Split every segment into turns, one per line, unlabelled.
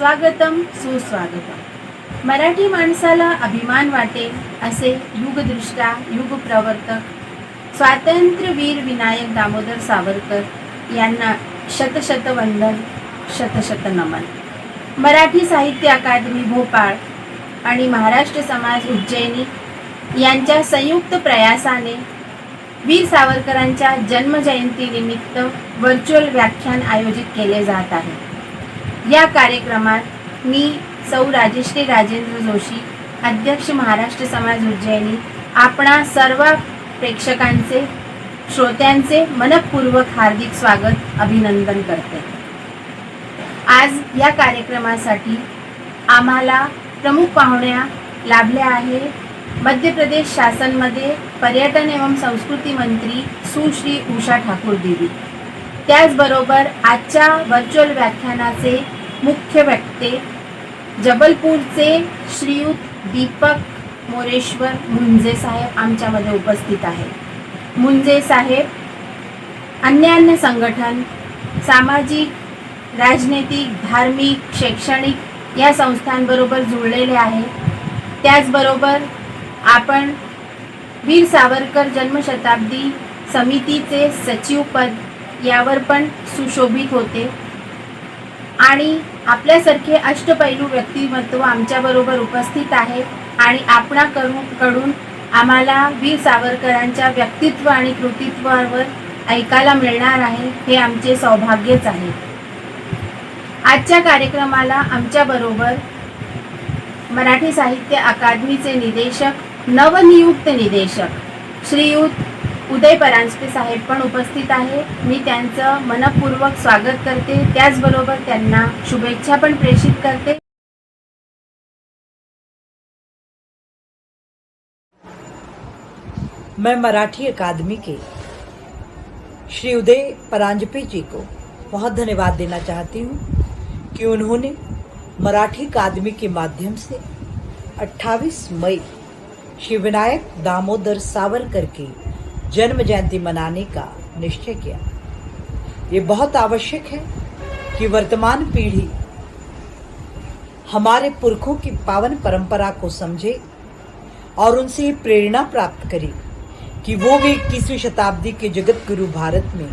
स्वागतम सुस्वागतम। मराठी माणसाला अभिमान वाटेल असे युगदृष्टा युगप्रवर्तक स्वातंत्र्यवीर विनायक दामोदर सावरकर यांना शतशत वंदन, शतशत नमन। मराठी साहित्य अकादमी भोपाळ आणि महाराष्ट्र समाज उज्जैनी यांच्या संयुक्त प्रयासाने वीर सावरकरांच्या जन्मजयंतीनिमित्त व्हर्च्युअल व्याख्यान आयोजित केले जात आहे। या कार्यक्रमात मी सौ राजश्री राजेंद्र जोशी, अध्यक्ष महाराष्ट्र समाज उज्जैनी, आपणा सर्व प्रेक्षकांचे श्रोत्यांचे मनपूर्वक हार्दिक स्वागत अभिनंदन करते। आज या कार्यक्रमासाठी आम्हाला प्रमुख पाहुण्या लाभल्या आहे मध्य प्रदेश शासनमध्ये पर्यटन एवं संस्कृती मंत्री सुश्री उषा ठाकूर दीदी। त्याचबरोबर आजच्या व्हर्च्युअल व्याख्यानाचे मुख्य वक्ते जबलपूरचे श्रीयुत दीपक मोरेश्वर मुंजे साहेब आमच्यामध्ये उपस्थित आहेत। मुंजे साहेब अन्य संघटन, सामाजिक, राजनैतिक, धार्मिक, शैक्षणिक या संस्थांबरोबर जुळलेले आहेत। त्याचबरोबर आपण वीर सावरकर जन्मशताब्दी समितीचे सचिवपद यावर पण सुशोभित होते आणि आपल्यासारखे अष्टपैलू व्यक्तिमत्व आमच्याबरोबर उपस्थित आहेत आणि आपणाकडून आम्हाला वीर सावरकरांच्या व्यक्तित्व आणि कृतित्वावर ऐकायला मिळणार आहे, हे आमचे सौभाग्यच आहे। आजच्या कार्यक्रमाला आमच्याबरोबर मराठी साहित्य अकादमीचे निदेशक, नवनियुक्त निदेशक श्रीयुत उदय परांजपे साहेब पण उपस्थित आहे। मी त्यांचं मनपूर्वक स्वागत करते, त्याचबरोबर त्यांना शुभेच्छा पण प्रेषित करते।
मैं मराठी अकादमी के श्री उदय परांजपे जी को बहुत धन्यवाद देना चाहती हूँ कि उन्होंने मराठी अकादमी के माध्यम से 28 मई श्री विनायक दामोदर सावरकर की जन्म जयंती मनाने का निश्चय किया। ये बहुत आवश्यक है कि वर्तमान पीढ़ी हमारे पुरखों की पावन परंपरा को समझे और उनसे प्रेरणा प्राप्त करे कि वो भी 21वीं शताब्दी के जगत गुरु भारत में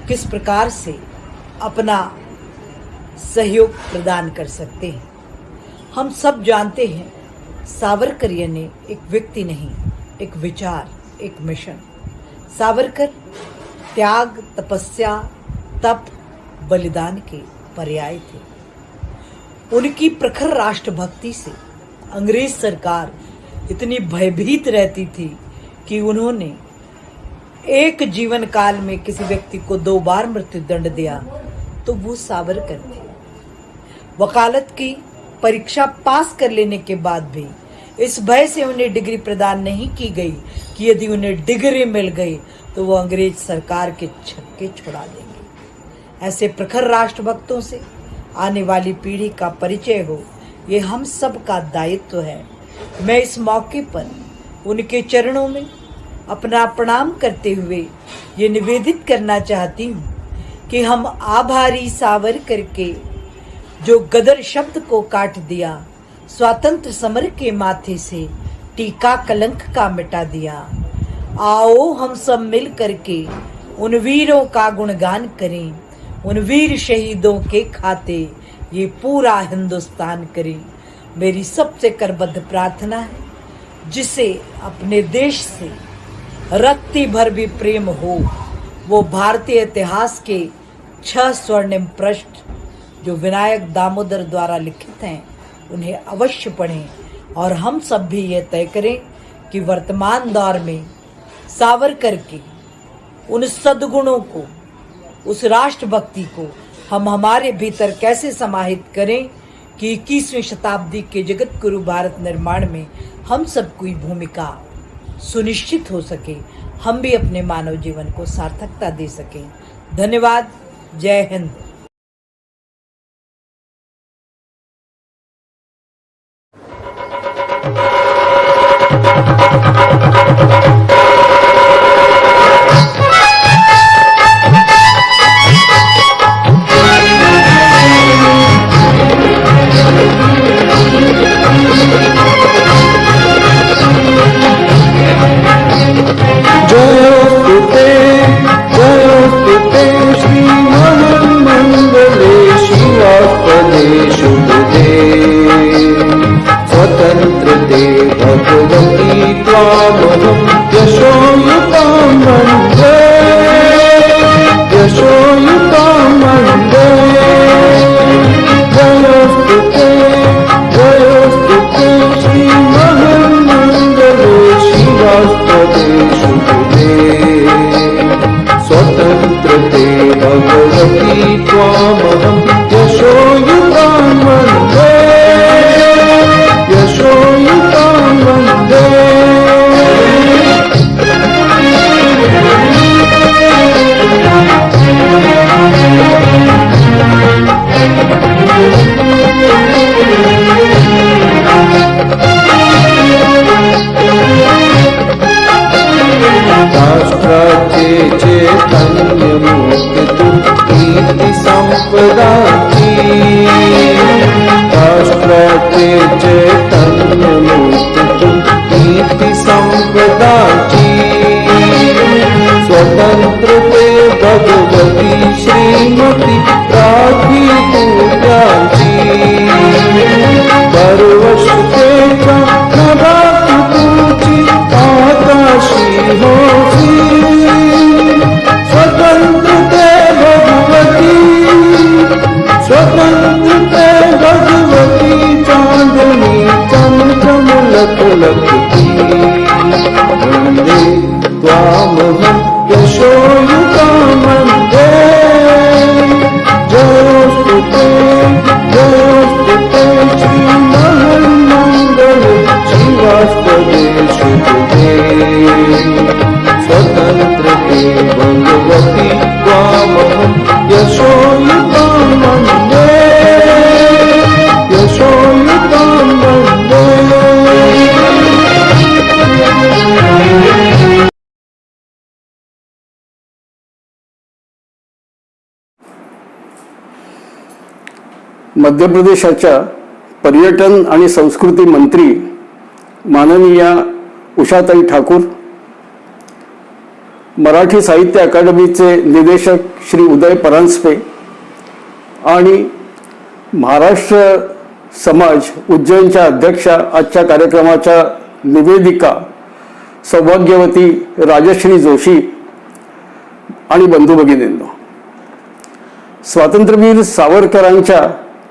किस प्रकार से अपना सहयोग प्रदान कर सकते हैं। हम सब जानते हैं सावरकर यानी एक व्यक्ति नहीं, एक विचार, एक मिशन। सावरकर त्याग, तपस्या, तप, बलिदान के पर्याय थे। उनकी प्रखर राष्ट्रभक्ति से अंग्रेज सरकार इतनी भयभीत रहती थी कि उन्होंने एक जीवन काल में किसी व्यक्ति को 2 बार मृत्यु दंड दिया तो वो सावरकर थे। वकालत की परीक्षा पास कर लेने के बाद भी इस भय से उन्हें डिग्री प्रदान नहीं की गई कि यदि उन्हें डिग्री मिल गई तो वो अंग्रेज सरकार के छक्के छुड़ा देंगे। ऐसे प्रखर राष्ट्रभक्तों से आने वाली पीढ़ी का परिचय हो, ये हम सब का दायित्व है। मैं इस मौके पर उनके चरणों में अपना प्रणाम करते हुए ये निवेदित करना चाहती हूँ कि हम आभारी सावरकर के जो गदर शब्द को काट दिया, स्वातंत्र समर के माथे से टीका कलंक का मिटा दिया। आओ हम सब मिल करके उन वीरों का गुणगान करें, उन वीर शहीदों के खाते ये पूरा हिंदुस्तान करे। मेरी सबसे करबद्ध प्रार्थना है, जिसे अपने देश से रत्ती भर भी प्रेम हो, वो भारतीय इतिहास के 6 स्वर्णिम पृष्ठ जो विनायक दामोदर द्वारा लिखित हैं उन्हें अवश्य पढ़ें और हम सब भी ये तय करें कि वर्तमान दौर में सावरकर के उन सद्गुणों को, उस राष्ट्रभक्ति को हम हमारे भीतर कैसे समाहित करें कि 21वीं शताब्दी के जगत गुरु भारत निर्माण में हम सब की भूमिका सुनिश्चित हो सके, हम भी अपने मानव जीवन को सार्थकता दे सकें। धन्यवाद। जय हिंद।
चैतन्य मूर्ति कीर्ति संपदा की राष्ट्राचे चैतन्य मूर्ति कीर्ति संपदा की स्वतंत्रते भगवती श्रीमती राखी पूजाची दरवर्षी नभात तुझी आकाशी होती स्वतंत्रते भगवती स्वतंत्रते भगवती चांदनी चमचम लखलखती वंदे त्वामहं यशोयुतां वन्दे जयोस्तुते श्रीमन्मङ्गल शिवास्तवे शुभे स्वतन्त्रते भगवती त्वामहं यशोयुतां वन्दे यशोयुतां वन्दे।
मध्य प्रदेशाच्या पर्यटन आणि संस्कृती मंत्री माननीय उषाताई ठाकूर, मराठी साहित्य अकादमीचे निदेशक श्री उदय परांजपे आणि महाराष्ट्र समाज उज्जैनच्या अध्यक्षा आजच्या कार्यक्रमाच्या निवेदिका सौभाग्यवती राजश्री जोशी आणि बंधू भगिनींनो, स्वातंत्र्यवीर सावरकरांच्या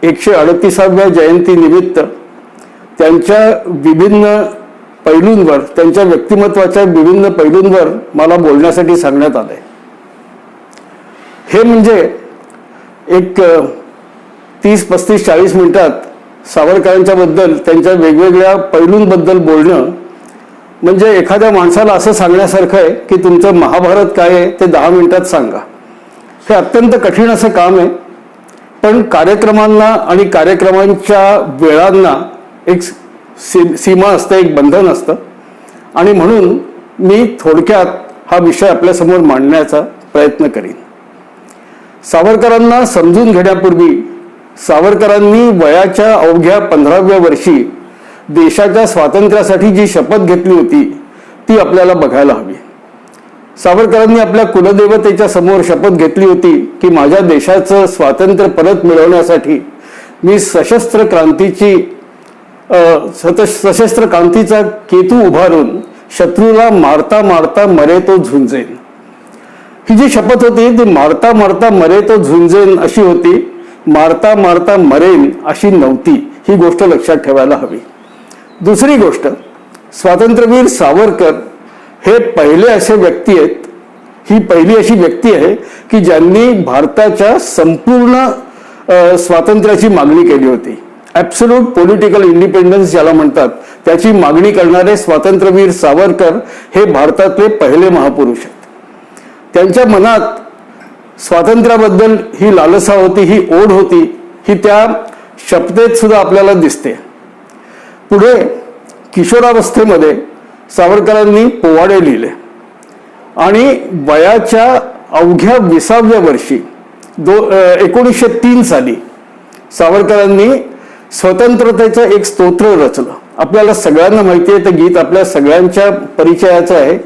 138व्या जयंतीनिमित्त त्यांच्या विभिन्न पैलूंवर, त्यांच्या व्यक्तिमत्वाच्या विभिन्न पैलूंवर मला बोलण्यासाठी सांगण्यात आले. हे म्हणजे एक 30-35-40 मिनिटात सावरकरांच्या बद्दल, त्यांच्या वेगवेगळ्या पैलूंबद्दल बोलणं म्हणजे एखाद्या माणसाला असं सांगण्यासारखं आहे की तुमचं महाभारत काय आहे ते 10 मिनिटात सांगा. हे अत्यंत कठीण असं काम आहे. पण कार्यक्रमांना आणि कार्यक्रमांच्या वेळांना एक सीमा असते, एक बंधन असतं आणि म्हणून मी थोडक्यात हा विषय आपल्यासमोर मांडण्याचा प्रयत्न करीन. सावरकरांना समजून घेण्यापूर्वी सावरकरांनी वयाच्या अवघ्या 15व्या वर्षी देशाच्या स्वातंत्र्यासाठी जी शपथ घेतली होती ती आपल्याला बघायला हवी. सावरकरांनी आपल्या कुलदेवतेच्या समोर शपथ घेतली होती की माझ्या देशाचं स्वातंत्र्य परत मिळवण्यासाठी मी सशस्त्र क्रांतीचा केतू उभारून शत्रूला मारता मारता मरे तो झुंजेन. ही जी शपथ होती ती मारता मारता मरे तो झुंजेन अशी होती, मारता मारता मरेन अशी नव्हती. ही गोष्ट लक्षात ठेवायला हवी. दुसरी गोष्ट, स्वातंत्र्यवीर सावरकर हे पहिले असे व्यक्ती आहेत, ही पहिली अशी व्यक्ती आहे की ज्यांनी भारताच्या संपूर्ण स्वातंत्र्याची मागणी केली होती. ॲब्सोल्यूट पॉलिटिकल इंडिपेंडन्स ज्याला म्हणतात त्याची मागणी करणारे स्वातंत्र्यवीर सावरकर हे भारतातले पहिले महापुरुष आहेत. त्यांच्या मनात स्वातंत्र्याबद्दल ही लालसा होती, ही ओढ होती, ही त्या शपथेत सुद्धा आपल्याला दिसते. पुढे किशोरावस्थेमध्ये सावरकरांनी पोवाडे लिहिले आणि वयाच्या अवघ्या 20व्या वर्षी 1903 साली सावरकरांनी स्वतंत्रतेचं एक स्तोत्र रचलं. आपल्याला सगळ्यांना माहिती आहे, ते गीत आपल्या सगळ्यांच्या परिचयाचं आहे.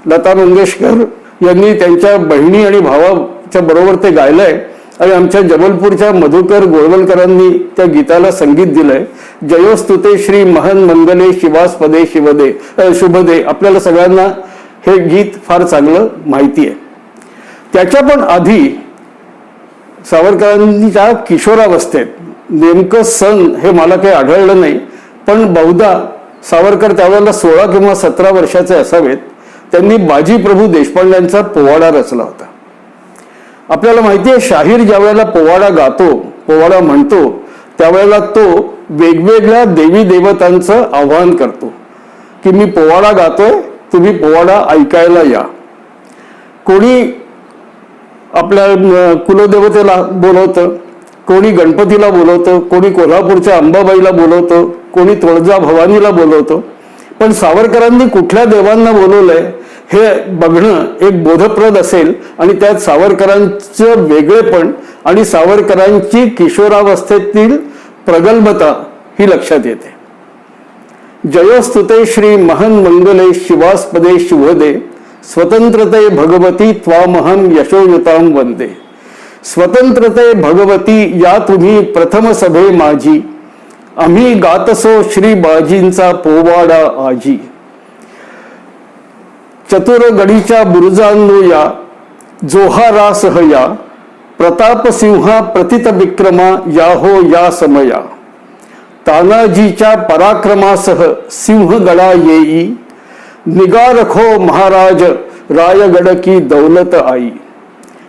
लता मंगेशकर यांनी त्यांच्या बहिणी आणि भावाच्या बरोबर ते गायलंय आणि आमच्या जबलपूरच्या मधुकर गोळवलकरांनी त्या गीताला संगीत दिलंय. जयोस्तुते श्री महन मंगले शिवास्पदे शिवदे शुभदे. आपल्याला सगळ्यांना हे गीत फार चांगलं माहिती आहे. त्याच्या पण आधी सावरकरांच्या किशोरावस्थेत, नेमकं सन हे मला काही आढळलं नाही, पण बहुधा सावरकर त्यावेळेला 16 किंवा 17 वर्षाचे असावेत, त्यांनी बाजी प्रभू देशपांड्यांचा पोवाडा रचला होता. आपल्याला माहिती आहे, शाहीर ज्या वेळेला पोवाडा गातो, पोवाडा म्हणतो, त्यावेळेला तो वेगवेगळ्या देवी देवतांचं आवाहन करतो की मी पोवाडा गातोय, तुम्ही पोवाडा ऐकायला या. कोणी आपल्या कुलदेवतेला बोलवतं, कोणी गणपतीला बोलवतं, कोणी कोल्हापूरच्या अंबाबाईला बोलवतं, कोणी तुळजा भवानीला बोलवतं. पण सावरकरांनी कुठल्या देवांना बोलवलंय हे बघणं एक बोधप्रद असेल आणि त्यात सावरकरांचं वेगळेपण आणि सावरकरांची किशोरावस्थेतील प्रगल्भता ही लक्षात येते. जयोस्तुते श्री महन मंगले शिवास्पदे शुभदे स्वतंत्रते भगवती त्वामहं यशोयुतां वंदे. स्वतंत्रते भगवती या तुम्ही प्रथम सभे माझी, आम्ही गातसो श्री बाजींचा पोवाडा आजी. चतुर गडीच्या बुरुजांनो या, जोहारासह या, प्रताप सिंहा प्रतित विक्रमा या हो या समया. तानाजीच्या पराक्रमासह सिंहगडा येई, निगा रखो महाराज रायगड की दौलत आई.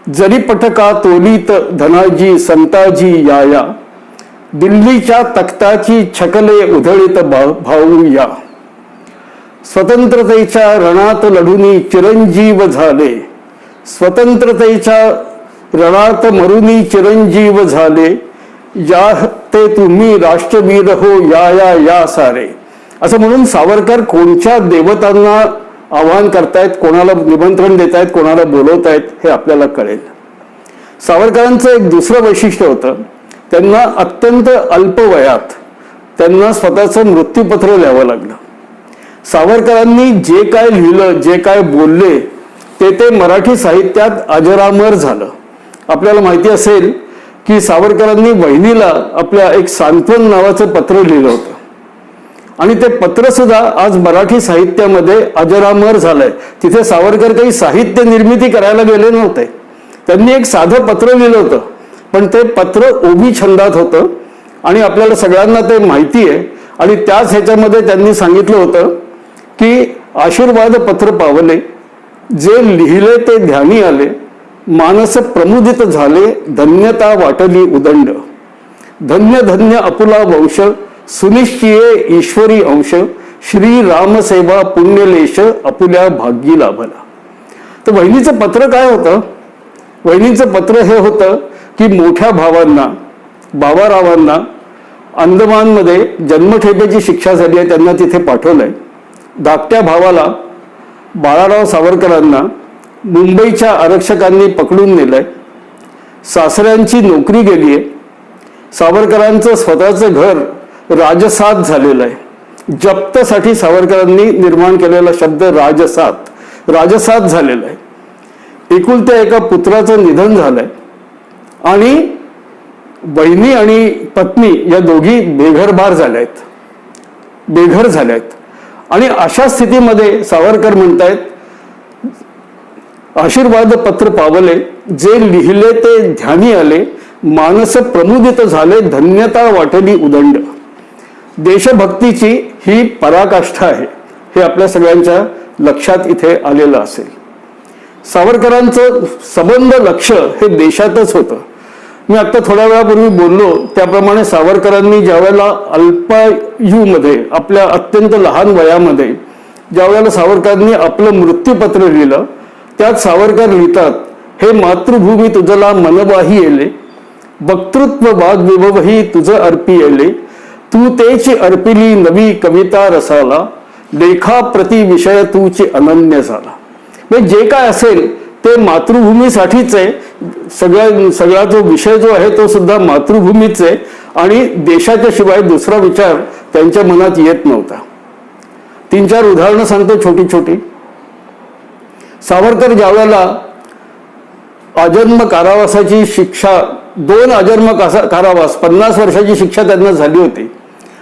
जरी पटका तोलीत धनाजी संताजी याया, दिल्लीच्या तख्ताची छकले उधळीत भाऊ या. स्वतंत्रतेच्या रणात लढुनी चिरंजीव झाले, स्वतंत्रतेच्या रणात मरुनी चिरंजीव झाले. या ते तुम्ही राष्ट्रवीर हो या या या सारे. असं म्हणून सावरकर कोणत्या देवतांना आवाहन करतायत, कोणाला निमंत्रण देत आहेत, कोणाला बोलवतायत हे आपल्याला कळेल. सावरकरांचं एक दुसरं वैशिष्ट्य होतं, त्यांना अत्यंत अल्प वयात त्यांना स्वतःचं मृत्यूपत्र लिहावं लागलं. सावरकरांनी जे काय लिहिलं, जे काय बोलले ते मराठी साहित्यात अजरामर झालं. आपल्याला माहिती असेल की सावरकरांनी वहिनीला आपल्या एक सांत्वन नावाचं पत्र लिहिलं होतं आणि ते पत्र सुद्धा आज मराठी साहित्यामध्ये अजरामर झालंय. तिथे सावरकर काही साहित्य निर्मिती करायला गेले नव्हते, त्यांनी एक साधं पत्र लिहिलं होतं, पण ते पत्र ओवी छंदात होतं आणि आपल्याला सगळ्यांना ते माहिती आहे. आणि त्याच ह्याच्यामध्ये त्यांनी सांगितलं होतं की आशीर्वाद पत्र पावले, जे लिहिले ते ध्यानी आले, मानस प्रमुदित झाले, धन्यता वाटली उदंड. धन्य धन्य अपुला वंश, सुनिश्चिये ईश्वरी अंश, श्री रामसेवा पुण्यलेश अपुल्या भाग्यी लाभला. तर वहिनीचं पत्र काय होतं? वहिनीचं पत्र हे होतं की मोठ्या भावांना, बाबारावांना अंदमानमध्ये जन्मठेपेची शिक्षा झाली आहे, त्यांना तिथे पाठवलंय. धाकट्या भावाला बाळाराव सावरकरांना मुंबईच्या आरक्षकांनी पकडून नेलंय. सासऱ्यांची नोकरी गेली आहे. सावरकरांचं स्वतःचं घर राजसात झालेलं आहे. जप्तसाठी सावरकरांनी निर्माण केलेला शब्द राजसात झालेला आहे. एकुलत्या एका पुत्राचं निधन झालंय आणि बहिणी आणि पत्नी या दोघी बेघर झाल्यात. आणि अशा स्थितीमध्ये सावरकर म्हणतायत, आशीर्वाद पत्र पावले, जे लिहिले ते ध्यानी आले, मानस प्रमुदित झाले, धन्यता वाटली उदंड. देशभक्तीची ही पराकाष्ठा आहे हे आपल्या सगळ्यांच्या लक्षात इथे आलेलं असेल. सावरकरांचं सबंध लक्ष हे देशातच होतं. मी आता थोड्या वेळापूर्वी बोललो त्याप्रमाणे सावरकरांनी ज्यावेळेला अल्पायुमध्ये, आपल्या अत्यंत लहान वयामध्ये ज्यावेळेला सावरकरांनी आपलं मृत्यूपत्र लिहिलं, त्यात सावरकर लिहितात, हे मातृभूमी तुझला मनवाही येले, वक्तृत्व वाग्विभवही तुझ अर्पी येले, तू तेची अर्पिली नवी कविता रसाला, लेखा प्रति विषय तूची अनन्य झाला. म्हणजे जे काय असेल ते मातृभूमीसाठीच आहे. सगळा जो विषय जो आहे तो सुद्धा मातृभूमीच आहे आणि देशाच्या शिवाय दुसरा विचार त्यांच्या मनात येत नव्हता. 3-4 उदाहरणं सांगतो छोटी छोटी. सावरकर ज्यावेळेला आजन्म कारावासाची शिक्षा, 2 आजन्म कारावास, 50 वर्षाची शिक्षा त्यांना झाली होती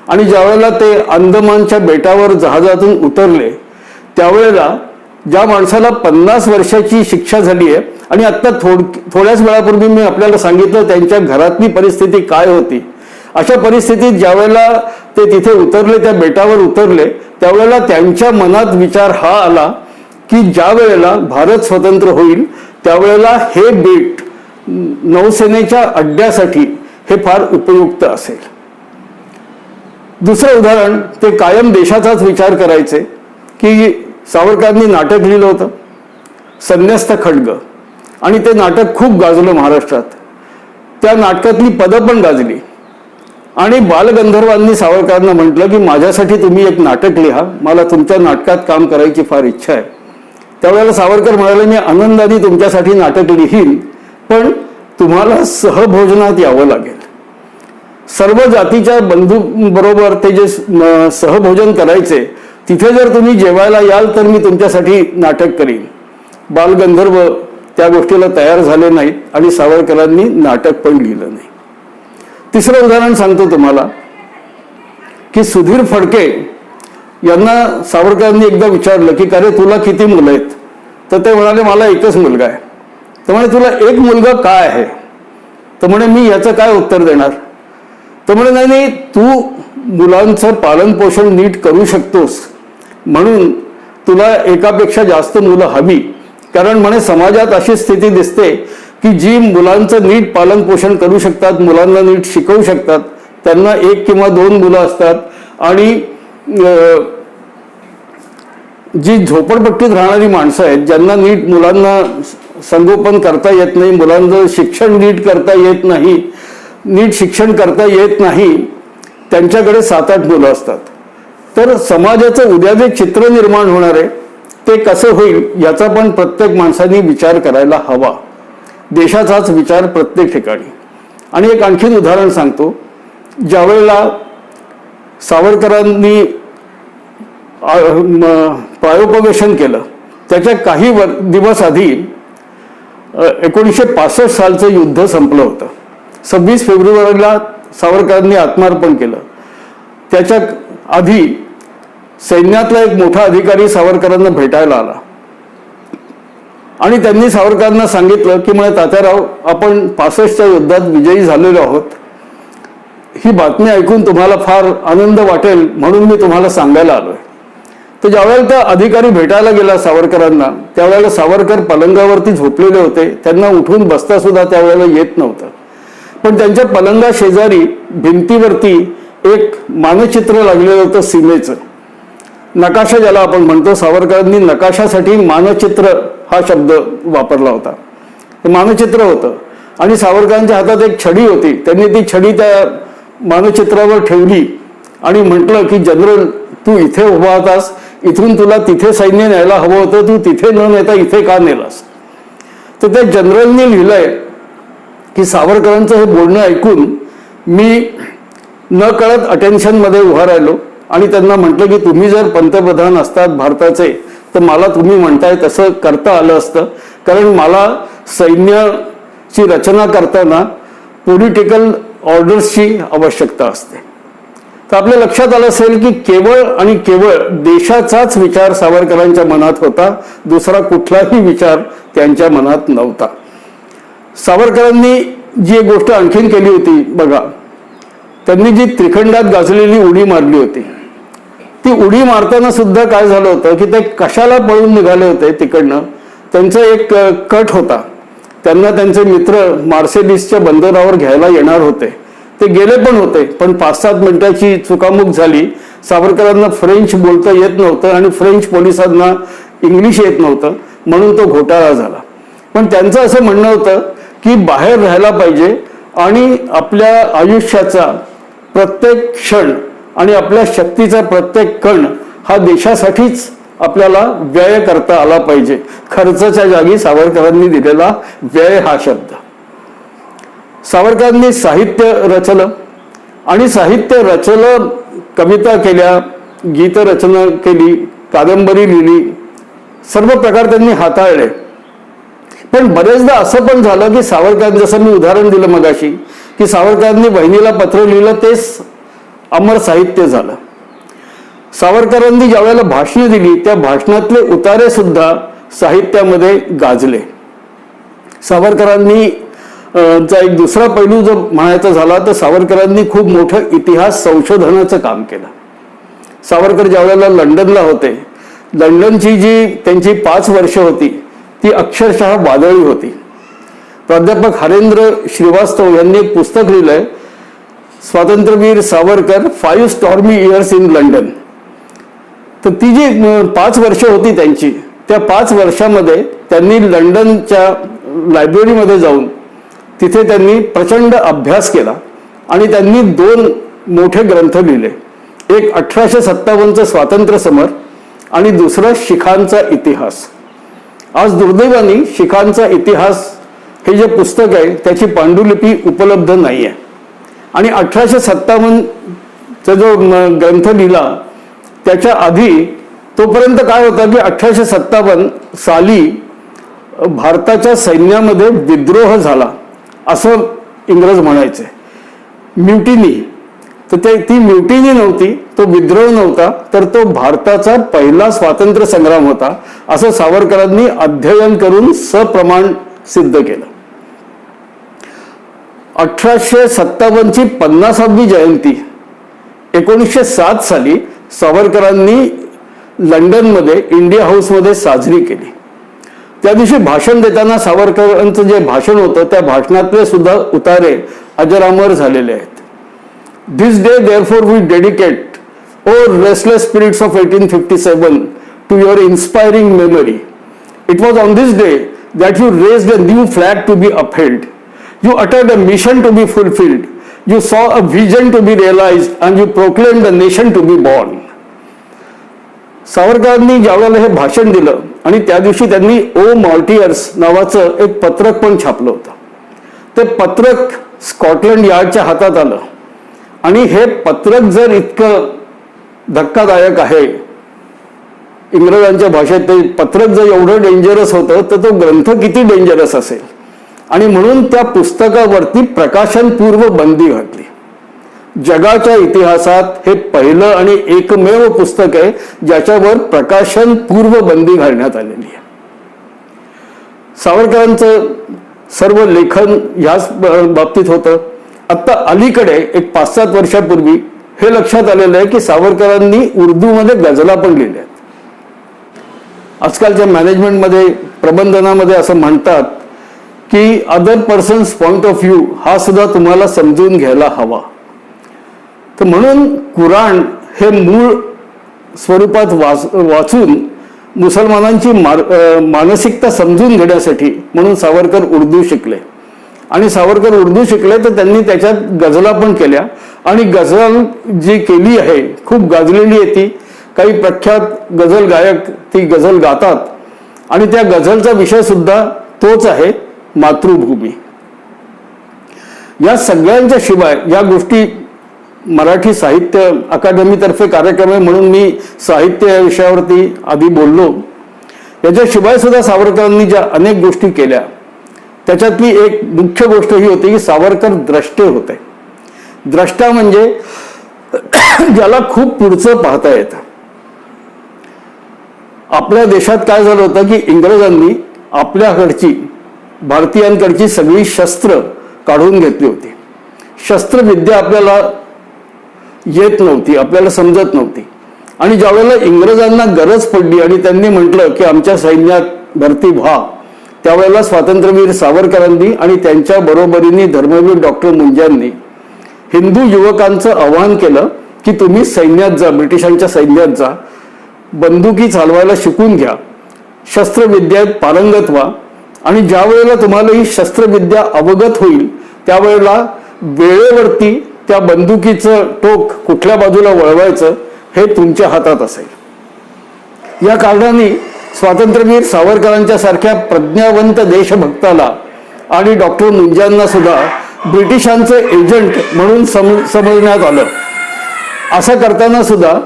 आणि ज्यावेळेला ते अंदमानच्या बेटावर जहाजातून उतरले त्यावेळेला ज्या माणसाला 50 वर्षाची शिक्षा झाली आहे आणि आता थोड्याच वेळापूर्वी मी आपल्याला सांगितलं त्यांच्या घरातली परिस्थिती काय होती, अशा परिस्थितीत ज्यावेळेला ते तिथे उतरले, त्या बेटावर उतरले, त्यावेळेला त्यांच्या मनात विचार हा आला की ज्या वेळेला भारत स्वतंत्र होईल त्यावेळेला हे बेट नौसेनेच्या अड्ड्यासाठी हे फार उपयुक्त असेल. दुसरं उदाहरण, ते कायम देशाचाच विचार करायचे की सावरकरांनी नाटक लिहिलं होतं संन्यस्त खड्ग आणि ते नाटक खूप गाजलं महाराष्ट्रात. त्या नाटकातली पदं पण गाजली आणि बालगंधर्वांनी सावरकरांना म्हटलं की माझ्यासाठी तुम्ही एक नाटक लिहा, मला तुमच्या नाटकात काम करायची फार इच्छा आहे. त्यावेळेला सावरकर म्हणाले मी आनंदाने तुमच्यासाठी नाटक लिहीन, पण तुम्हाला सहभोजनात यावं लागेल. सर्व जातीच्या बंधूंबरोबर ते जे सहभोजन करायचे तिथे जर तुम्ही जेवायला याल तर मी तुमच्यासाठी नाटक करीन. बालगंधर्व त्या गोष्टीला तयार झाले नाहीत आणि सावरकरांनी नाटक पण लिहिलं नाही. तिसरं उदाहरण सांगतो तुम्हाला की सुधीर फडके यांना सावरकरांनी एकदा विचारलं की अरे तुला किती मुलं आहेत? तर ते म्हणाले मला एकच मुलगा आहे. तर म्हणे तुला एक मुलगा काय आहे? तर म्हणे मी याचं काय उत्तर देणार? तर म्हणे नाही नाही, तू मुलांचं पालन पोषण नीट करू शकतोस म्हणून तुला एकापेक्षा जास्त मुलं हवी. कारण म्हणे समाजात अशी स्थिती दिसते की जी मुलांचं नीट पालन पोषण करू शकतात, मुलांना नीट शिकवू शकतात, त्यांना 1 किंवा 2 मुलं असतात आणि जी झोपडपट्टीत राहणारी माणसं आहेत ज्यांना नीट मुलांना संगोपन करता येत नाही, मुलांचं शिक्षण नीट करता येत नाही, नीट शिक्षण करता येत नाही, त्यांच्याकडे 7-8 मुलं असतात. तर समाजाचं उद्या जे चित्र निर्माण होणार आहे ते कसं होईल याचा पण प्रत्येक माणसाने विचार करायला हवा. देशाचाच विचार प्रत्येक ठिकाणी. आणि एक आणखीन उदाहरण सांगतो. ज्यावेळेला सावरकरांनी प्रायोपवेशन केलं त्याच्या काही दिवस आधी 1965 सालचं युद्ध संपलं होतं. 26 फेब्रुवारीला सावरकरांनी आत्मार्पण केलं. त्याच्या आधी सैन्यातला एक मोठा अधिकारी सावरकरांना भेटायला आला आणि त्यांनी सावरकरांना सांगितलं की म्हणे तात्याराव आपण 65च्या युद्धात विजयी झालेलो आहोत. ही बातमी ऐकून तुम्हाला फार आनंद वाटेल म्हणून मी तुम्हाला सांगायला आलोय. तर ज्यावेळेला त्या अधिकारी भेटायला गेला सावरकरांना त्यावेळेला सावरकर पलंगावरती झोपलेले होते. त्यांना उठून बसता सुद्धा त्यावेळेला येत नव्हतं. पण त्यांच्या पलंगा शेजारी भिंतीवरती एक मानचित्र लागलेलं होतं सीमेचं. नकाशा ज्याला आपण म्हणतो, सावरकरांनी नकाशासाठी मानचित्र हा शब्द वापरला होता. मानचित्र होतं आणि सावरकरांच्या हातात एक छडी होती. त्यांनी ती छडी त्या मानचित्रावर ठेवली आणि म्हटलं की जनरल तू इथे उभा होतास, इथून तुला तिथे सैन्य न्यायला हवं होतं, तू तिथे न नेता इथे का नेलास? तर त्या जनरलनी लिहिलंय की सावरकरांचं हे बोलणं ऐकून मी न कळत अटेन्शनमध्ये उभा राहिलो आणि त्यांना म्हटलं की तुम्ही जर पंतप्रधान असतात भारताचे तर मला तुम्ही म्हणताय तसं करता आलं असतं. कारण मला सैन्याची रचना करताना पॉलिटिकल ऑर्डर्सची आवश्यकता असते. तर आपल्या लक्षात आलं असेल की केवळ आणि केवळ देशाचाच विचार सावरकरांच्या मनात होता, दुसरा कुठलाही विचार त्यांच्या मनात नव्हता. सावरकरांनी जी एक गोष्ट आणखीन केली होती बघा, त्यांनी जी त्रिखंडात गाजलेली उडी मारली होती ती उडी मारताना सुद्धा काय झालं होतं की ते कशाला पळून निघाले होते तिकडनं. त्यांचा एक कट होता. त्यांना त्यांचे मित्र मार्सेलिसच्या बंदरावर घ्यायला येणार होते. ते गेले पण होते, पण 5-7 मिनिटाची चुकामुक झाली. सावरकरांना फ्रेंच बोलता येत नव्हतं आणि फ्रेंच पोलिसांना इंग्लिश येत नव्हतं म्हणून तो घोटाळा झाला. पण त्यांचं असं म्हणणं होतं की बाहेर राहायला पाहिजे आणि आपल्या आयुष्याचा प्रत्येक क्षण आणि आपल्या शक्तीचा प्रत्येक कण हा देशासाठीच आपल्याला व्यय करता आला पाहिजे. खर्चाच्या जागी सावरकरांनी दिलेला व्यय हा शब्द. सावरकरांनी साहित्य रचलं आणि साहित्य रचलं, कविता केल्या, गीतरचना केली, कादंबरी लिहिली, सर्व प्रकार त्यांनी हाताळले. पण बरेचदा असं पण झालं की सावरकरांनी, जसं मी उदाहरण दिलं मगाशी, की सावरकरांनी बहिणीला पत्र लिहिलं तेच अमर साहित्य झालं. सावरकरांनी ज्या वेळेला भाषणे दिली त्या भाषणातले उतारे सुद्धा साहित्यामध्ये गाजले. सावरकरांनी चा एक दुसरा पैलू जर म्हणायचा झाला तर सावरकरांनी खूप मोठं इतिहास संशोधनाचं काम केलं. सावरकर ज्या वेळेला लंडनला होते, लंडनची जी त्यांची 5 वर्ष होती ती अक्षरशः वादळी होती. प्राध्यापक हरेंद्र श्रीवास्तव यांनी एक पुस्तक लिहिलंय, स्वातंत्र्यवीर Savarkar 5 stormy years in London. तर ती जी 5 वर्ष होती त्यांची, त्या 5 वर्षामध्ये त्यांनी लंडनच्या लायब्ररीमध्ये जाऊन तिथे त्यांनी प्रचंड अभ्यास केला आणि त्यांनी 2 मोठे ग्रंथ लिहिले. एक 1857चं स्वातंत्र्य समर आणि दुसरं शिखांचा इतिहास. आज दुर्दैवाने शिखांचा इतिहास हे जे पुस्तक आहे त्याची पांडुलिपी उपलब्ध नाही आहे. आणि 1857चा जो ग्रंथ लिहिला त्याच्या आधी तोपर्यंत काय होतं की 1857 साली भारताच्या सैन्यामध्ये विद्रोह झाला असं इंग्रज म्हणायचे. म्युटिनी. तर ती म्युटिनी नव्हती, तो विद्रोह नव्हता, तर तो भारताचा पहिला स्वातंत्र्य संग्राम होता असं सावरकरांनी अध्ययन करून सप्रमाण सिद्ध केलं. 1857ची 50वी जयंती 1907 साली सावरकरांनी लंडनमध्ये इंडिया हाऊसमध्ये साजरी केली. त्या दिवशी भाषण देताना सावरकरांचं जे भाषण होतं त्या भाषणातले सुद्धा उतारे अजरामर झालेले आहेत. This day therefore we dedicate, O restless spirits of 1857, to your inspiring memory. It was on this day that you raised a new flag to be upheld. You uttered a mission to be fulfilled. You saw a vision to be realized and you proclaimed the nation to be born. सावरकरांनी ज्यावेळेला हे भाषण दिलं आणि त्या दिवशी त्यांनी ओ मॉर्टियर्स नावाचं एक पत्रक पण छापलं होतं. ते पत्रक स्कॉटलंड यार्डच्या हातात आलं आणि हे पत्रक जर इतकं धक्कादायक आहे इंग्रजांच्या भाषेत, ते पत्रक जर एवढं डेंजरस होतं तर तो ग्रंथ किती डेंजरस असेल. आणि म्हणून त्या पुस्तकावरती प्रकाशनपूर्व बंदी घातली. जगाच्या इतिहासात हे पहिलं आणि एकमेव पुस्तक आहे ज्याच्यावर प्रकाशनपूर्व बंदी घालण्यात आलेली आहे. सावरकरांचं सर्व लेखन ह्याच बाबतीत होतं. आता अलीकडे एक 5-7 वर्षापूर्वी हे लक्षात आलेलं आहे की सावरकरांनी उर्दूमध्ये गझला पण लिहिल्या. आजकालच्या मॅनेजमेंटमध्ये प्रबंधनामध्ये असं म्हणतात की other persons point of view हा सुद्धा तुम्हाला समजून घ्यायला हवा. तर म्हणून कुराण हे मूळ स्वरूपात वाचून मुसलमानांची मानसिकता समजून घेण्यासाठी म्हणून सावरकर उर्दू शिकले. आणि सावरकर उर्दू शिकले तर त्यांनी त्याच्यात गझला पण केल्या आणि गझल जी केली आहे खूप गाजलेली आहे. ती काही प्रख्यात गझल गायक ती गझल गातात आणि त्या गझलचा विषय सुद्धा तोच आहे, मातृभूमी. या सगळ्यांच्या शिवाय या गोष्टी मराठी साहित्य अकादमीतर्फे कार्यक्रम आहे म्हणून मी साहित्य या विषयावरती आधी बोललो. याच्याशिवाय सुद्धा सावरकरांनी ज्या अनेक गोष्टी केल्या त्याच्यातली एक मुख्य गोष्ट ही होती की सावरकर द्रष्टे होते. द्रष्टा म्हणजे ज्याला खूप पुढचं पाहता येतं. आपल्या देशात काय झालं होतं की इंग्रजांनी आपल्याकडची भारतीयांकडची सगळी शस्त्र काढून घेतली होती. शस्त्रविद्या आपल्याला येत नव्हती, आपल्याला समजत नव्हती. आणि ज्यावेळेला इंग्रजांना गरज पडली आणि त्यांनी म्हटलं की आमच्या सैन्यात भरती व्हा, त्यावेळेला स्वातंत्र्यवीर सावरकरांनी आणि त्यांच्या बरोबरीने धर्मवीर डॉक्टर मुंजांनी हिंदू युवकांचं आवाहन केलं की तुम्ही सैन्यात जा, ब्रिटिशांच्या सैन्यात जा, बंदुकी चालवायला शिकून घ्या, शस्त्रविद्येत पारंगत व्हा आणि ज्या वेळेला तुम्हाला ही शस्त्रविद्या अवगत होईल त्यावेळेला वेळेवरती त्या बंदुकीचं टोक कुठल्या बाजूला वळवायचं हे तुमच्या हातात असेल. या कारणाने स्वातंत्र्यवीर सावरकरांच्या सारख्या प्रज्ञावंत देशभक्ताला आणि डॉक्टर मुंजांना सुद्धा ब्रिटिशांचं एजंट म्हणून समजण्यात आलं. असं करताना सुद्धा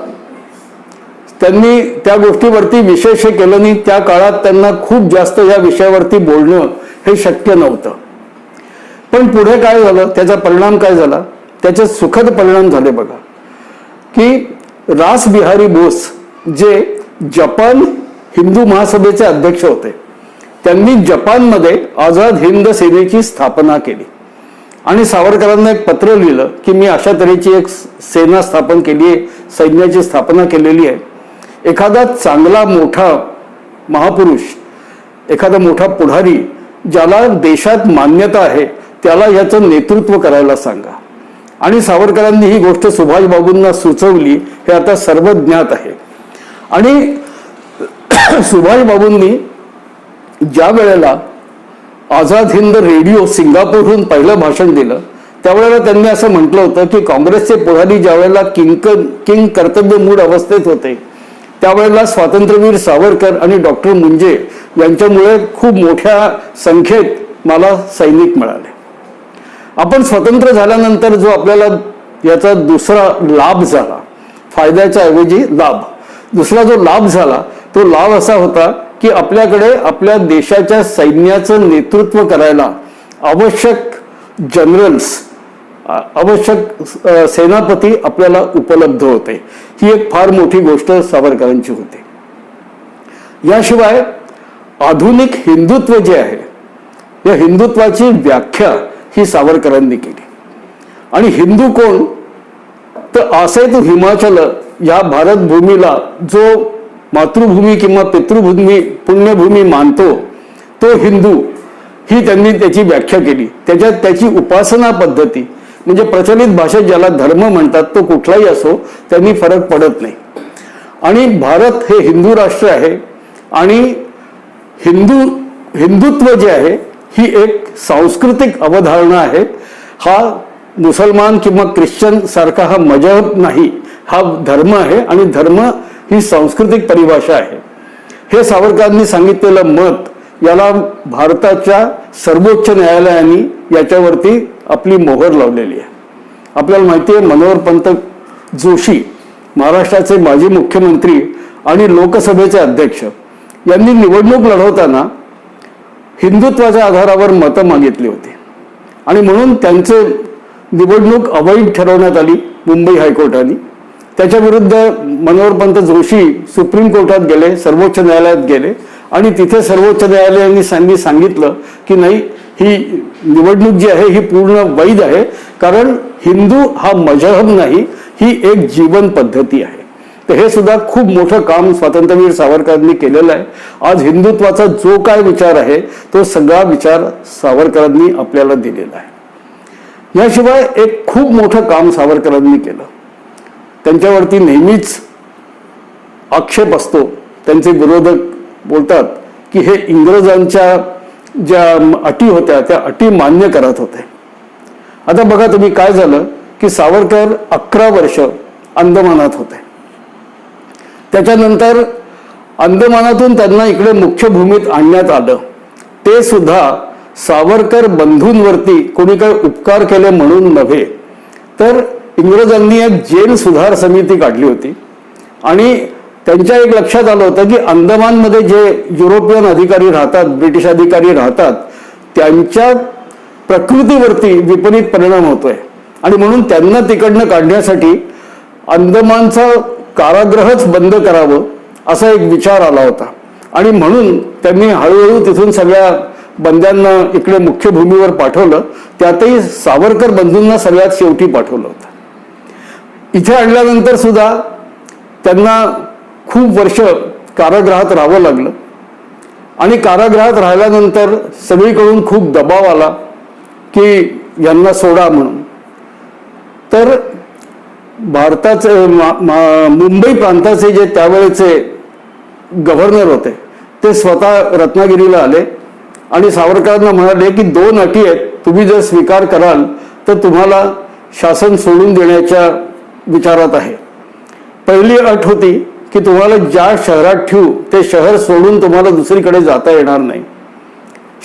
त्यांनी त्या गोष्टीवरती विशेष केलं नाही. त्या काळात त्यांना खूप जास्त या विषयावरती बोलणं हे शक्य नव्हतं. पण पुढे काय झालं, त्याचा परिणाम काय झाला, त्याचे सुखद परिणाम झाले बघा. की रास बिहारी बोस जे जपान हिंदू महासभेचे अध्यक्ष होते, त्यांनी जपानमध्ये आझाद हिंद सेनेची स्थापना केली आणि सावरकरांना एक पत्र लिहिलं की मी अशा तऱ्हेची एक सेना स्थापन केली आहे, सैन्याची स्थापना केलेली आहे. एखादा चांगला मोठा महापुरुष, एखादा मोठा पुढारी ज्याला देशात मान्यता आहे त्याला याचं नेतृत्व करायला सांगा. आणि सावरकरांनी ही गोष्ट सुभाषबाबूंना सुचवली हे आता सर्व ज्ञात आहे. आणि सुभाषबाबूंनी ज्या वेळेला आझाद हिंद रेडिओ सिंगापूरहून पहिलं भाषण दिलं त्यावेळेला त्यांनी असं म्हटलं होतं की काँग्रेसचे पुढारी ज्यावेळेला किंग कर्तव्य मूढ अवस्थेत होते त्यावेळेला स्वातंत्र्यवीर सावरकर आणि डॉक्टर मुंजे यांच्यामुळे खूप मोठ्या संख्येत मला सैनिक मिळाले. आपण स्वतंत्र झाल्यानंतर जो आपल्याला याचा दुसरा लाभ झाला, फायद्याच्या ऐवजी लाभ, दुसरा जो लाभ झाला तो लाभ असा होता की आपल्याकडे आपल्या देशाच्या सैन्याचं नेतृत्व करायला आवश्यक जनरल्स, आवश्यक सेनापती आपल्याला उपलब्ध होते. ही एक फार मोठी गोष्ट सावरकरांची होती. याशिवाय आधुनिक हिंदुत्व जे आहे, या हिंदुत्वाची व्याख्या ही सावरकरांनी केली. आणि हिंदू कोण तर असे तो हिमाचल या भारत भूमीला जो मातृभूमी किंवा पितृभूमी पुण्यभूमी मानतो तो हिंदू, ही त्यांनी त्याची व्याख्या केली. त्याच्यात त्याची उपासना पद्धती म्हणजे प्रचलित भाषेत ज्याला धर्म म्हणतात तो कुठलाही असो त्यांनी फरक पडत नाही. आणि भारत हे हिंदू राष्ट्र आहे आणि हिंदुत्व जे आहे ही एक सांस्कृतिक अवधारणा आहे. हा मुसलमान किंवा ख्रिश्चन सारखा हा मजहब नाही, हा धर्म आहे आणि धर्म ही सांस्कृतिक परिभाषा आहे. हे सावरकरांनी सांगितलेलं मत याला भारताच्या सर्वोच्च न्यायालयाने याच्यावरती आपली मोहर लावलेली आहे. आपल्याला माहिती आहे मनोहरपंत जोशी महाराष्ट्राचे माजी मुख्यमंत्री आणि लोकसभेचे अध्यक्ष यांनी निवडणूक लढवताना हिंदुत्वाच्या आधारावर मतं मागितली होती आणि म्हणून त्यांचे निवडणूक अवैध ठरवण्यात आली मुंबई हायकोर्टाने. त्याच्या विरुद्ध मनोहरपंत जोशी सुप्रीम कोर्टात गेले, सर्वोच्च न्यायालयात गेले आणि तिथे सर्वोच्च न्यायालयाने सांगितलं की नाही, ही निवडणूक जी आहे ही पूर्ण वैध आहे, कारण हिंदू हा मजहब नाही, ही एक जीवन पद्धती आहे. तर हे सुद्धा खूप मोठं काम स्वातंत्र्यवीर सावरकरांनी केलेलं आहे. आज हिंदुत्वाचा जो काय विचार आहे तो सगळा विचार सावरकरांनी आपल्याला दिलेला आहे. याशिवाय एक खूप मोठं काम सावरकरांनी केलं. त्यांच्यावरती नेहमीच आक्षेप असतो. त्यांचे विरोधक बोलतात की हे इंग्रजांच्या ज्या अटी होत्या त्या अटी मान्य करत होते. आता बघा तुम्ही काय झालं की सावरकर 11 वर्ष अंदमानात होते. त्याच्यानंतर अंदमानातून त्यांना इकडे मुख्य भूमीत आणण्यात आलं. ते सुद्धा सावरकर बंधूंवरती कोणी काही उपकार केले म्हणून नव्हे, तर इंग्रजांनी एक जेल सुधार समिती काढली होती आणि त्यांच्या एक लक्षात आलं होतं की अंदमानमध्ये जे युरोपियन अधिकारी राहतात, ब्रिटिश अधिकारी राहतात, त्यांच्या प्रकृतीवरती विपरीत परिणाम होतोय आणि म्हणून त्यांना तिकडनं काढण्यासाठी अंदमानचा कारागृहच बंद करावं असा एक विचार आला होता. आणि म्हणून त्यांनी हळूहळू तिथून सगळ्या बंद्यांना इकडे मुख्य भूमीवर पाठवलं. त्यातही सावरकर बंधूंना सगळ्यात शेवटी पाठवलं होतं. इथे आणल्यानंतर सुद्धा त्यांना खूप वर्ष कारागृहात राहावं लागलं आणि कारागृहात राहिल्यानंतर सगळीकडून खूप दबाव आला की यांना सोडा म्हणून. तर भारताचे मुंबई प्रांताचे जे त्यावेळेचे गव्हर्नर होते ते स्वतः रत्नागिरीला आले आणि सावरकरांना म्हणाले की 2 अटी आहेत, तुम्ही जर स्वीकार कराल तर तुम्हाला शासन सोडून देण्याच्या विचारात आहे. पहिली अट होती की तुम्हाला ज्या शहरात ठेवू ते शहर सोडून तुम्हाला दुसरीकडे जाता येणार नाही.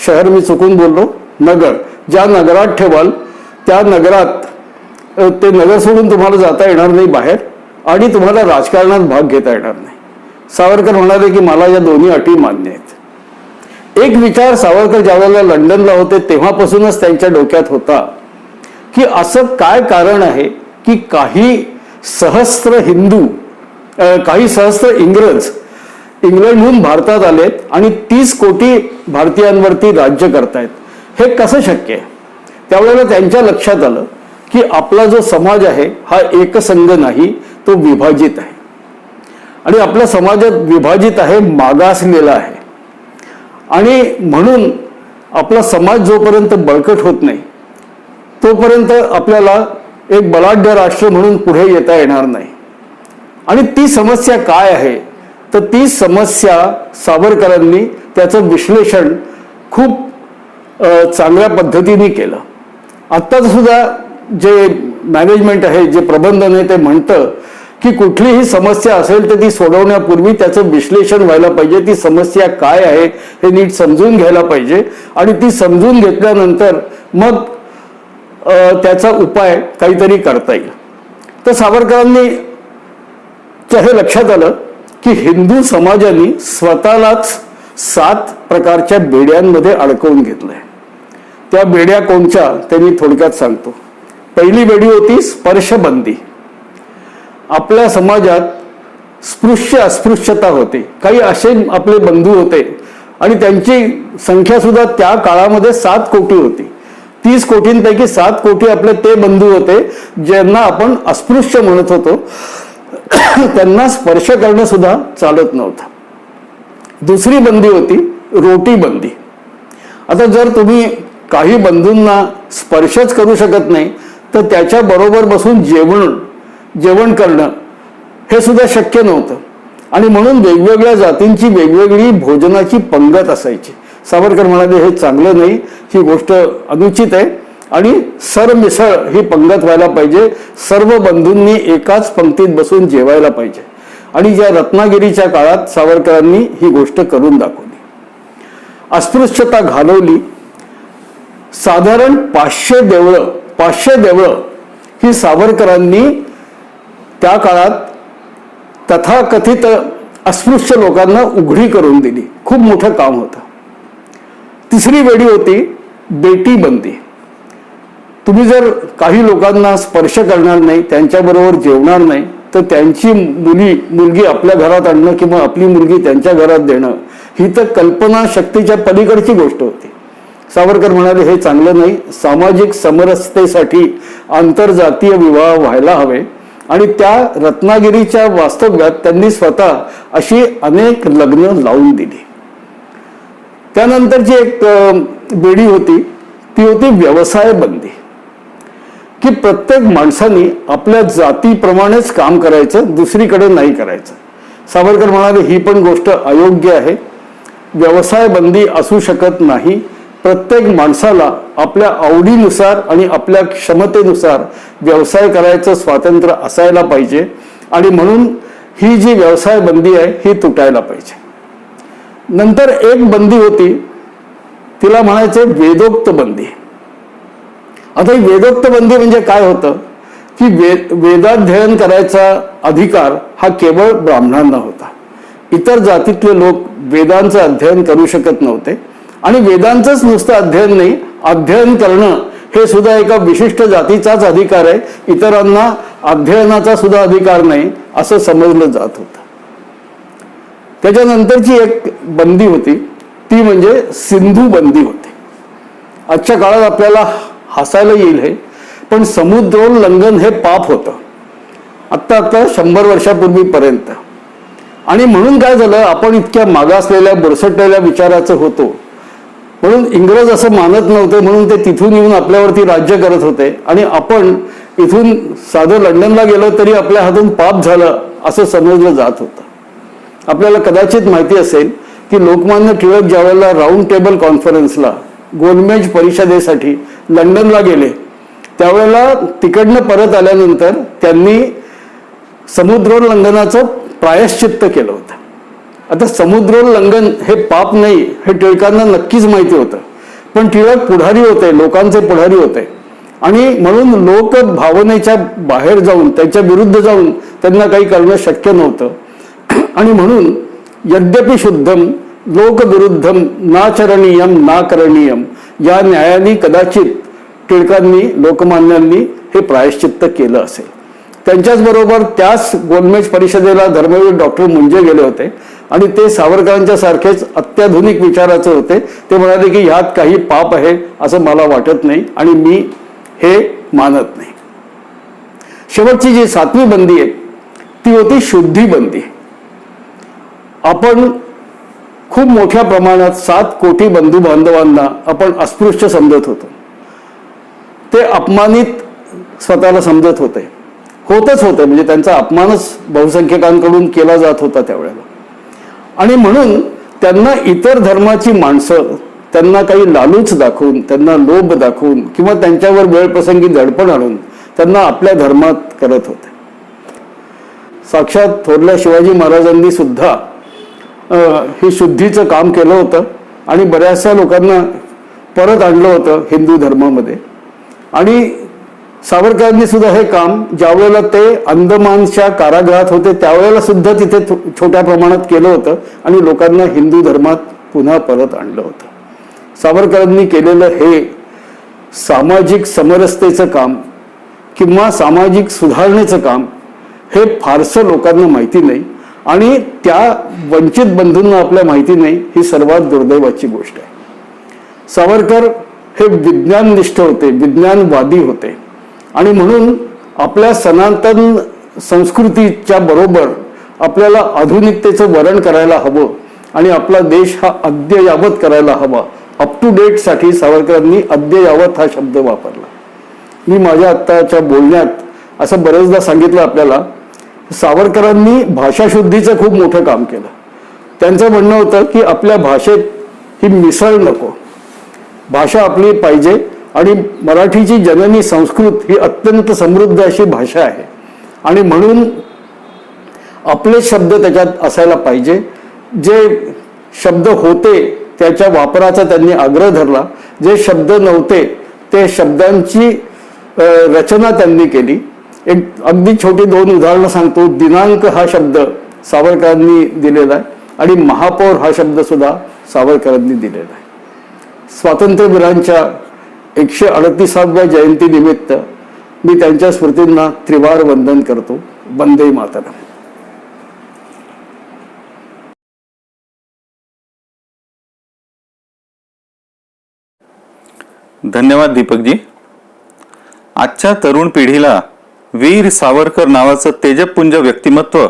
शहर मी चुकून बोललो, नगर. ज्या नगरात ठेवाल त्या नगरात ते नगर सोडून तुम्हाला जाता येणार नाही बाहेर आणि तुम्हाला राजकारणात भाग घेता येणार नाही. सावरकर म्हणाले की मला या दोन्ही अटी मान्य आहेत. एक विचार सावरकर ज्यावेळेला लंडनला होते तेव्हापासूनच त्यांच्या डोक्यात होता की असं काय कारण आहे की काही सहस्त्र हिंदू, काही सहस्त्र इंग्लंडहून भारतात आलेत आणि 30 कोटी भारतीयांवरती राज्य करतायत. हे कसं शक्य आहे? त्यावेळेला त्यांच्या लक्षात आलं की आपला जो समाज आहे हा एकसंघ नाही, तो विभाजित आहे आणि आपला समाजात विभाजित आहे, मागासलेला आहे. आणि म्हणून आपला समाज जोपर्यंत बळकट होत नाही तोपर्यंत आपल्याला एक बलाढ्य राष्ट्र म्हणून पुढे येता येणार नाही. आणि ती समस्या काय आहे तर ती समस्या सावरकरांनी त्याचं विश्लेषण खूप चांगल्या पद्धतीने केलं. आत्ता सुद्धा जे मॅनेजमेंट आहे, जे प्रबंधन आहे, ते म्हणतं की कुठलीही समस्या असेल तर ती सोडवण्यापूर्वी त्याचं विश्लेषण व्हायला पाहिजे. ती समस्या काय आहे हे नीट समजून घ्यायला पाहिजे आणि ती समजून घेतल्यानंतर मग त्याचा उपाय काहीतरी करता येईल. तर सावरकरांनी हे लक्षात आलं की हिंदू समाजाने स्वतःलाच 7 प्रकारच्या बेड्यांमध्ये अडकवून घेतलंय. त्या बेड्या कोणत्या त्यांनी थोडक्यात सांगतो. पहिली बेडी होती स्पर्शबंदी. आपल्या समाजात स्पृश्य अस्पृश्यता होती. काही असे आपले बंधू होते आणि त्यांची संख्या सुद्धा त्या काळामध्ये 7 कोटी होती. 30 कोटींपैकी 7 कोटी आपले ते बंधू होते ज्यांना आपण अस्पृश्य म्हणत होतो. त्यांना स्पर्श करणं सुद्धा चालत नव्हतं. दुसरी बंदी होती रोटी बंदी. आता जर तुम्ही काही बंधूंना स्पर्शच करू शकत नाही तर त्याच्या बरोबर बसून जेवण करणं हे सुद्धा शक्य नव्हतं आणि म्हणून वेगवेगळ्या जातींची वेगवेगळी भोजनाची पंगत असायची. सावरकर म्हणाले हे चांगलं नाही, ही गोष्ट अनुचित आहे आणि सरमिसळ ही पंगत व्हायला पाहिजे. सर्व बंधूंनी एकाच पंक्तीत बसून जेवायला पाहिजे. आणि ज्या रत्नागिरीच्या काळात सावरकरांनी ही गोष्ट करून दाखवली. अस्पृश्यता घालवली. साधारण 500 देवळं ही सावरकरांनी त्या काळात तथाकथित अस्पृश्य लोकांना उघडी करून दिली. खूप मोठं काम होतं. तिसरी वेळी होती बेटी बंदी. तुम्ही जर काही लोकांना स्पर्श करणार नाही, त्यांच्याबरोबर जेवणार नाही तर त्यांची मुलगी आपल्या घरात आणणं किंवा आपली मुलगी त्यांच्या घरात देणं ही तर कल्पना शक्तीच्या पलीकडची गोष्ट होती. सावरकर म्हणाले हे चांगलं नाही. सामाजिक समरसतेसाठी आंतरजातीय विवाह व्हायला हवे आणि त्या रत्नागिरीच्या वास्तव्यात त्यांनी स्वतः अशी अनेक लग्न लावून दिली. त्यानंतरची एक बेडी होती ती होती व्यवसाय बंदी, की प्रत्येक माणसाने आपल्या जातीप्रमाणेच काम करायचं, दुसरीकडे नाही करायचं. सावरकर म्हणाले ही पण गोष्ट अयोग्य आहे. व्यवसाय बंदी असू शकत नाही. प्रत्येक माणसाला आपल्या आवडीनुसार आणि आपल्या क्षमतेनुसार व्यवसाय करायचं स्वातंत्र्य असायला पाहिजे आणि म्हणून ही जी व्यवसाय बंदी आहे ही तुटायला पाहिजे. नंतर एक बंदी होती, तिला म्हणायचे वेदोक्त बंदी. आता ही वेदोक्त बंदी म्हणजे काय होतं की वेदाध्ययन करायचा अधिकार हा केवळ ब्राह्मणांना होता. इतर जातीतले लोक वेदांचं अध्ययन करू शकत नव्हते आणि वेदांचंच नुसतं अध्ययन नाही, अध्ययन करणं हे सुद्धा एका विशिष्ट जातीचाच अधिकार आहे. इतरांना अध्ययनाचा सुद्धा अधिकार नाही असं समजलं जात होतं. त्याच्यानंतरची एक बंदी होती ती म्हणजे सिंधू बंदी होती. आजच्या काळात आपल्याला हसायला येईल हे, पण समुद्रोल्लंघन हे पाप होतं आत्ता 100 वर्षापूर्वीपर्यंत. आणि म्हणून काय झालं, आपण इतक्या मागासलेल्या बुरसटलेल्या विचाराचं होतो म्हणून इंग्रज असं मानत नव्हते, म्हणून ते तिथून येऊन आपल्यावरती राज्य करत होते आणि आपण इथून साधं लंडनला गेलो तरी आपल्या हातून पाप झालं असं समजलं जात होतं. आपल्याला कदाचित माहिती असेल की लोकमान्य टिळक ज्यावेळेला राऊंड टेबल कॉन्फरन्सला गोलमेज परिषदेसाठी लंडनला गेले त्यावेळेला तिकडनं परत आल्यानंतर त्यांनी समुद्रोल्लंघनाचं प्रायश्चित्त केलं होतं. आता समुद्रोल्लंघन हे पाप नाही हे टिळकांना नक्कीच माहिती होतं, पण टिळक पुढारी होते, लोकांचे पुढारी होते आणि म्हणून लोक भावनेच्या बाहेर जाऊन त्यांच्या विरुद्ध जाऊन त्यांना काही करणं शक्य नव्हतं. आणि म्हणून यद्यपि शुद्धम लोकविरुद्धम नाचरणीयम ना करणीयम या न्यायाने कदाचित टिळकांनी लोकमान्यांनी हे प्रायश्चित्त केलं असेल. त्यांच्याच बरोबर त्याच गोलमेज परिषदेला धर्मवीर डॉक्टर मुंजे गेले होते आणि ते सावरकरांच्या सारखेच अत्याधुनिक विचाराचे होते. ते म्हणाले की ह्यात काही पाप आहे असं मला वाटत नाही आणि मी हे मानत नाही. शेवटची जी 7वी बंदी आहे ती होती शुद्धी बंदी. आपण खूप मोठ्या प्रमाणात 7 कोटी बंधू बांधवांना आपण अस्पृश्य समजत होतो. ते अपमानित स्वतःला समजत होते, होतच होते, म्हणजे त्यांचा अपमानच बहुसंख्यकांकडून केला जात होता त्यावेळेला. आणि म्हणून त्यांना इतर धर्माची माणसं त्यांना काही लालूच दाखवून, त्यांना लोभ दाखवून किंवा त्यांच्यावर वेळप्रसंगी दडपण आणून त्यांना आपल्या धर्मात करत होते. साक्षात थोरल्या शिवाजी महाराजांनी सुद्धा हे शुद्धीचं काम केलं होतं आणि बऱ्याचशा लोकांना परत आणलं होतं हिंदू धर्मामध्ये. आणि सावरकरांनी सुद्धा हे काम ज्यावेळेला ते अंदमानच्या कारागृहात होते त्यावेळेला सुद्धा तिथे छोट्या प्रमाणात केलं होतं आणि लोकांना हिंदू धर्मात पुन्हा परत आणलं होतं. सावरकरांनी केलेलं हे सामाजिक समरसतेचं काम किंवा सामाजिक सुधारणेचं काम हे फारसं लोकांना माहिती नाही आणि त्या वंचित बंधूंना आपल्या माहिती नाही, ही सर्वात दुर्दैवाची गोष्ट आहे. सावरकर हे विज्ञाननिष्ठ होते, विज्ञानवादी होते आणि म्हणून आपल्या सनातन संस्कृतीच्या बरोबर आपल्याला आधुनिकतेचं वरण करायला हवं आणि आपला देश हा अद्ययावत करायला हवा. अप टू डेट साठी सावरकरांनी अद्ययावत हा शब्द वापरला. मी माझ्या आत्ताच्या बोलण्यात असं बरेचदा सांगितलं आपल्याला, सावरकरांनी भाषाशुद्धीचं खूप मोठं काम केलं. त्यांचं म्हणणं होतं की आपल्या भाषेत ही मिसळ नको, भाषा आपली पाहिजे आणि मराठीची जननी संस्कृत ही अत्यंत समृद्ध अशी भाषा आहे आणि म्हणून आपले शब्द त्याच्यात असायला पाहिजे. जे शब्द होते त्याच्या वापराचा त्यांनी आग्रह धरला, जे शब्द नव्हते ते शब्दांची रचना त्यांनी केली. एक अगदी छोटी 2 उदाहरणं सांगतो. दिनांक हा शब्द सावरकरांनी दिलेला आहे आणि महापौर हा शब्द सुद्धा सावरकरांनी दिलेला आहे. स्वातंत्र्यवीरांच्या 138व्या जयंतीनिमित्त मी त्यांच्या स्मृतींना त्रिवार वंदन करतो. वंदे मातरम.
धन्यवाद दीपकजी. आजच्या तरुण पिढीला वीर सावरकर नावाचं तेजपुंज व्यक्तिमत्व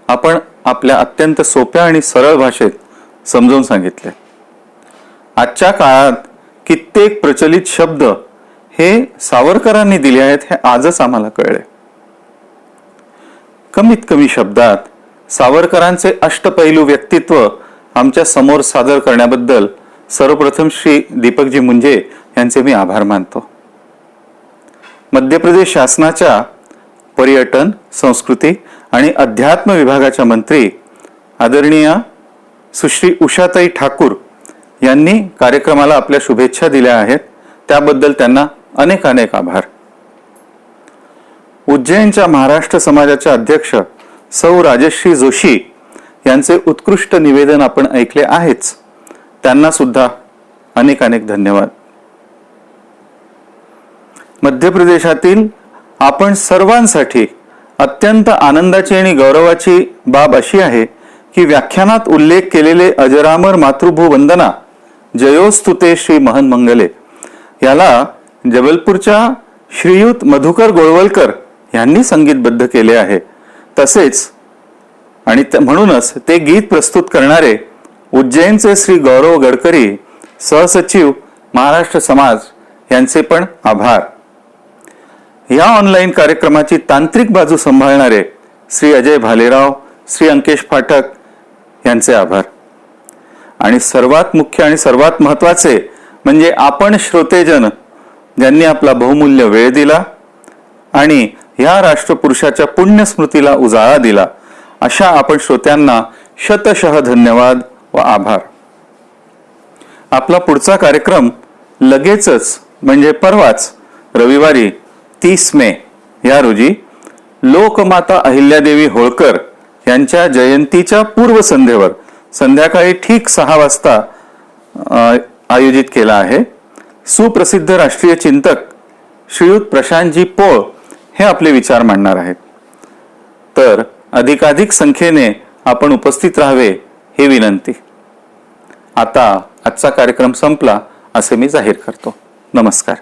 आपण आपल्या अत्यंत सोप्या आणि सरळ भाषेत समजावून सांगितले. आजच्या काळात कित्येक प्रचलित शब्द हे सावरकरांनी दिले आहेत हे आजच आम्हाला कळले. कमीत कमी शब्दात सावरकरांचे अष्टपैलू व्यक्तित्व आमच्या समोर सादर करण्याबद्दल सर्वप्रथम श्री दीपकजी मुंजे यांचे मी आभार मानतो. मध्य प्रदेश शासनाच्या पर्यटन, संस्कृती आणि अध्यात्म विभागाच्या मंत्री आदरणीय सुश्री उषाताई ठाकूर यांनी कार्यक्रमाला आपल्या शुभेच्छा दिल्या आहेत, त्याबद्दल त्यांना अनेक अनेक आभार. उज्जैनच्या महाराष्ट्र समाजाच्या अध्यक्ष सौ राजश्री जोशी यांचे उत्कृष्ट निवेदन आपण ऐकले आहेच, त्यांना सुद्धा अनेक अनेक धन्यवाद. मध्य प्रदेशातील आपण सर्वांसाठी अत्यंत आनंदाची आणि गौरवाची बाब अशी आहे की व्याख्यानात उल्लेख केलेले अजरामर मातृभू वंदना जयोस्तुते श्री महन मंगले याला जबलपूरच्या श्रीयुत मधुकर गोळवलकर यांनी संगीतबद्ध केले आहे. तसेच आणि म्हणूनच ते गीत प्रस्तुत करणारे उज्जैनचे श्री गौरव गडकरी, सहसचिव महाराष्ट्र समाज यांचे पण आभार. या ऑनलाईन कार्यक्रमाची तांत्रिक बाजू सांभाळणारे श्री अजय भालेराव, श्री अंकेश फाटक यांचे आभार. आणि सर्वात मुख्य आणि सर्वात महत्वाचे म्हणजे आपण श्रोतेजन ज्यांनी आपला बहुमूल्य वेळ दिला आणि या राष्ट्रपुरुषाच्या पुण्यस्मृतीला उजाळा दिला, अशा आपण श्रोत्यांना शतशः धन्यवाद व आभार. आपला पुढचा कार्यक्रम लगेचच म्हणजे परवाच रविवारी 30 मे या रोजी लोकमाता अहिल्यादेवी होळकर यांच्या जयंतीच्या पूर्वसंध्येवर संध्याकाळी ठीक 6 वाजता आयोजित केला आहे. सुप्रसिद्ध राष्ट्रीय चिंतक श्रीयुत प्रशांतजी पोळ हे आपले विचार मांडणार आहेत. तर अधिकाधिक संख्येने आपण उपस्थित राहावे ही विनंती. आता आजचा कार्यक्रम संपला असे मी जाहीर करतो. नमस्कार.